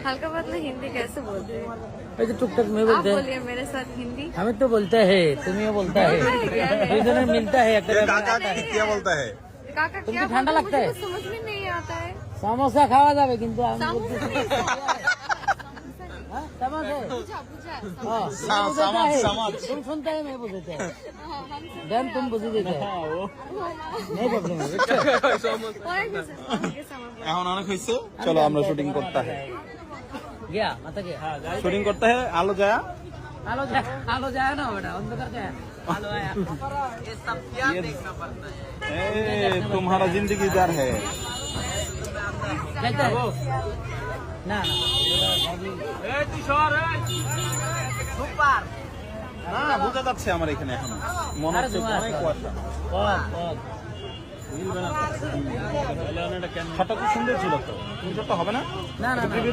हल्का पतला हिंदी कैसे बोलते हैं? ऐसे टुक-टक में आप बोलते हैं। बोलिए मेरे साथ हिंदी। हमें तो बोलता है, तुम्हें बोलता है, दोनों मिलता है। काका क्या बोलता है? काका तुमको क्या ठंडा बोलते हैं? लगता है? मुझे तो समझ में नहीं आता है। समोसा खावा जावे किंतु हम समोसा नहीं, हाँ, समोसा बुझा बुझा। हाँ, समझ, समझ। तुम सुनते हैं मैं बुझते हैं हाँ, हम सुनते देन तुम बुझे देते हैं नहीं प्रॉब्लम है हैं। এখন অনেক হয়েছে, চলো আমরা শুটিং করতে হয়। गया माता गया শুটিং করতে হয়, আলো যায়। आलो जाए ना बेटा अंधकार जाए आलो आया ये सब क्या देखना पड़ता है तुम्हारा जिंदगी जार है। कहते हैं ना না বোঝা যাচ্ছে আমার এখানে এখনো মনে হচ্ছে অনেক কুয়াশা। ফটো খুব সুন্দর ছিল তো, সুন্দর তো হবে না? না না